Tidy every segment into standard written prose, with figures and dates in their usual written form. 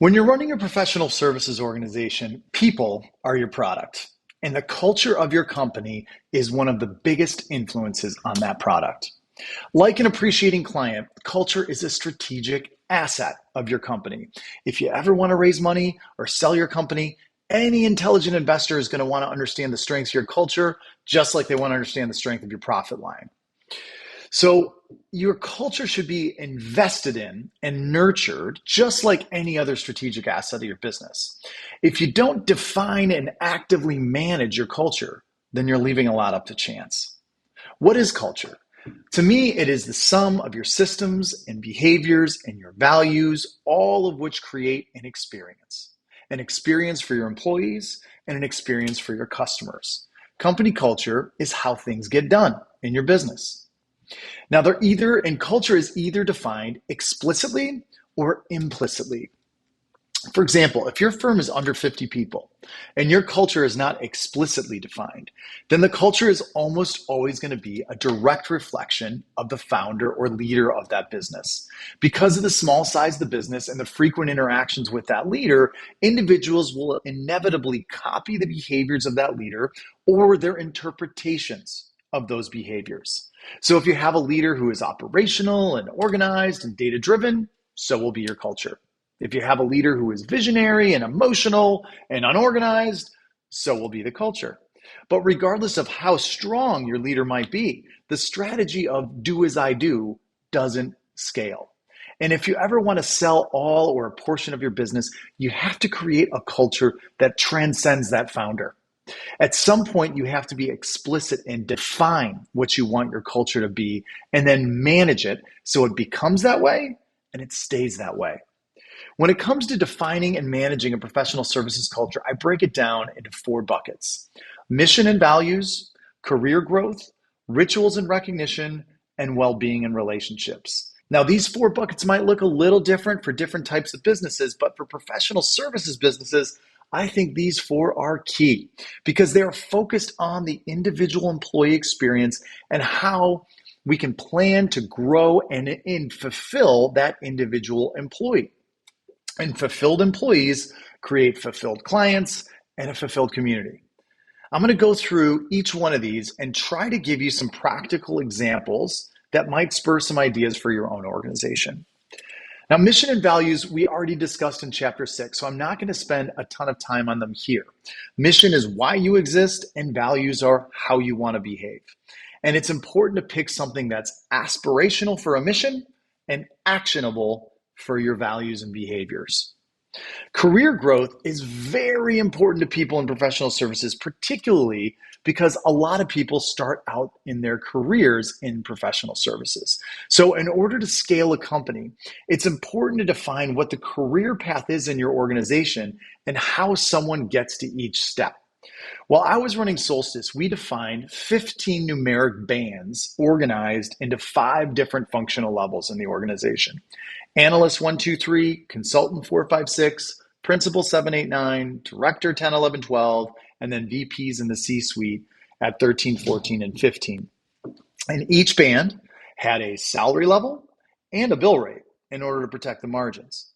When you're running a professional services organization, people are your product, and the culture of your company is one of the biggest influences on that product. Like an appreciating client, culture is a strategic asset of your company. If you ever want to raise money or sell your company, any intelligent investor is going to want to understand the strengths of your culture, just like they want to understand the strength of your profit line. So your culture should be invested in and nurtured just like any other strategic asset of your business. If you don't define and actively manage your culture, then you're leaving a lot up to chance. What is culture? To me, it is the sum of your systems and behaviors and your values, all of which create an experience. An experience for your employees and an experience for your customers. Company culture is how things get done in your business. Now, culture is either defined explicitly or implicitly. For example, if your firm is under 50 people and your culture is not explicitly defined, then the culture is almost always going to be a direct reflection of the founder or leader of that business. Because of the small size of the business and the frequent interactions with that leader, individuals will inevitably copy the behaviors of that leader or their interpretations of those behaviors. So if you have a leader who is operational and organized and data-driven, so will be your culture. If you have a leader who is visionary and emotional and unorganized, so will be the culture. But regardless of how strong your leader might be, the strategy of do as I do doesn't scale. And if you ever want to sell all or a portion of your business, you have to create a culture that transcends that founder. At some point, you have to be explicit and define what you want your culture to be, and then manage it so it becomes that way and it stays that way. When it comes to defining and managing a professional services culture, I break it down into 4 buckets: mission and values, career growth, rituals and recognition, and well-being and relationships. Now, these 4 buckets might look a little different for different types of businesses, but for professional services businesses, I think these 4 are key because they are focused on the individual employee experience and how we can plan to grow and fulfill that individual employee. And fulfilled employees create fulfilled clients and a fulfilled community. I'm going to go through each one of these and try to give you some practical examples that might spur some ideas for your own organization. Now, mission and values, we already discussed in chapter 6, so I'm not going to spend a ton of time on them here. Mission is why you exist, and values are how you want to behave. And it's important to pick something that's aspirational for a mission and actionable for your values and behaviors. Career growth is very important to people in professional services, particularly because a lot of people start out in their careers in professional services. So in order to scale a company, it's important to define what the career path is in your organization and how someone gets to each step. While I was running Solstice, we defined 15 numeric bands organized into 5 different functional levels in the organization. Analyst 1, 2, 3, consultant 4, 5, 6, principal 7, 8, 9, director 10, 11, 12, and then VPs in the C-suite at 13, 14, and 15. And each band had a salary level and a bill rate in order to protect the margins.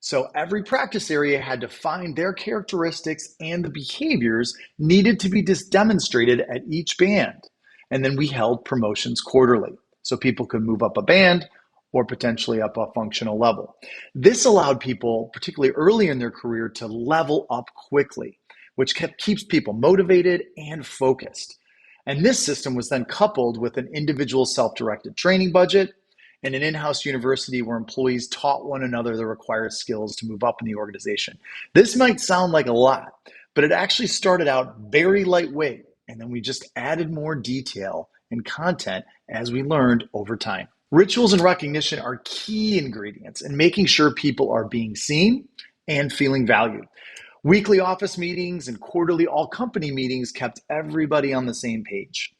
So every practice area had to find their characteristics and the behaviors needed to be demonstrated at each band. And then we held promotions quarterly so people could move up a band or potentially up a functional level. This allowed people, particularly early in their career, to level up quickly, which keeps people motivated and focused. And this system was then coupled with an individual self-directed training budget and an in-house university where employees taught one another the required skills to move up in the organization. This might sound like a lot, but it actually started out very lightweight, and then we just added more detail and content as we learned over time. Rituals and recognition are key ingredients in making sure people are being seen and feeling valued. Weekly office meetings and quarterly all-company meetings kept everybody on the same page.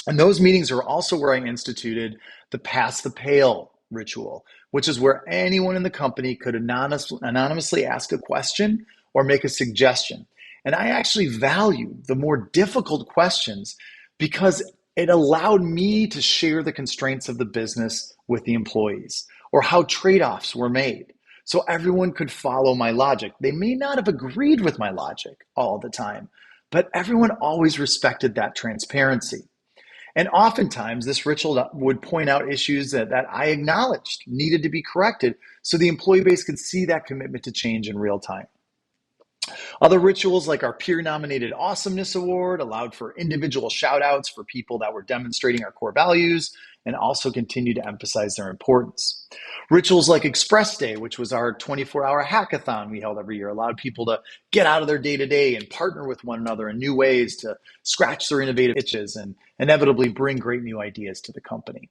And those meetings are also where I instituted the Pass the Pail ritual, which is where anyone in the company could anonymously ask a question or make a suggestion. And I actually valued the more difficult questions because it allowed me to share the constraints of the business with the employees or how trade-offs were made. so everyone could follow my logic. They may not have agreed with my logic all the time, but everyone always respected that transparency. And oftentimes, this ritual would point out issues that I acknowledged needed to be corrected so the employee base could see that commitment to change in real time. Other rituals like our peer-nominated awesomeness award allowed for individual shout-outs for people that were demonstrating our core values and also continue to emphasize their importance. Rituals like Express Day, which was our 24-hour hackathon we held every year, allowed people to get out of their day-to-day and partner with one another in new ways to scratch their innovative itches and inevitably bring great new ideas to the company.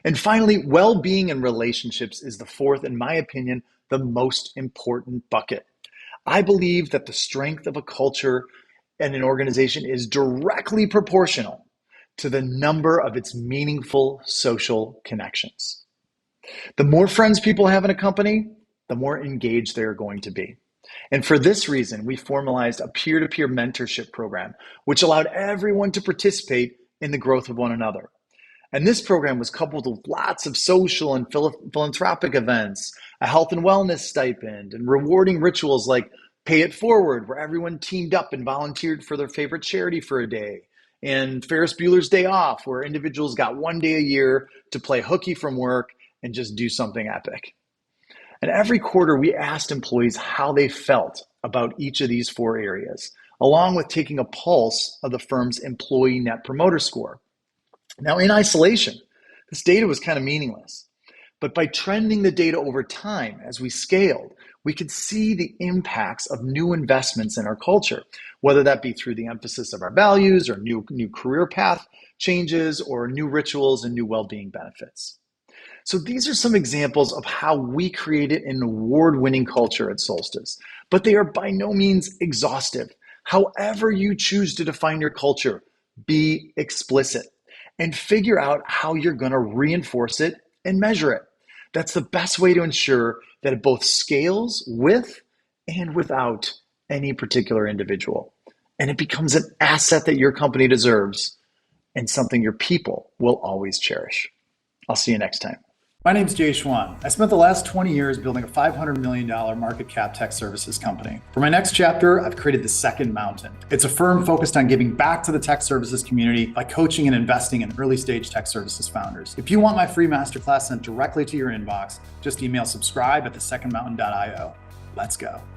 And finally, well-being and relationships is the fourth, in my opinion, the most important bucket. I believe that the strength of a culture and an organization is directly proportional to the number of its meaningful social connections. The more friends people have in a company, the more engaged they're going to be. And for this reason, we formalized a peer-to-peer mentorship program, which allowed everyone to participate in the growth of one another. And this program was coupled with lots of social and philanthropic events, a health and wellness stipend, and rewarding rituals like Pay It Forward, where everyone teamed up and volunteered for their favorite charity for a day, and Ferris Bueller's Day Off, where individuals got one day a year to play hooky from work and just do something epic. And every quarter, we asked employees how they felt about each of these four areas, along with taking a pulse of the firm's employee net promoter score. Now, in isolation, this data was kind of meaningless. But by trending the data over time as we scaled, we could see the impacts of new investments in our culture, whether that be through the emphasis of our values or new career path changes or new rituals and new well-being benefits. So these are some examples of how we created an award-winning culture at Solstice, but they are by no means exhaustive. However you choose to define your culture, be explicit and figure out how you're going to reinforce it and measure it. That's the best way to ensure that it both scales with and without any particular individual. And it becomes an asset that your company deserves and something your people will always cherish. I'll see you next time. My name is Jay Schwan. I spent the last 20 years building a $500 million market cap tech services company. For my next chapter, I've created the Second Mountain. It's a firm focused on giving back to the tech services community by coaching and investing in early stage tech services founders. If you want my free masterclass sent directly to your inbox, just email subscribe@thesecondmountain.io. Let's go.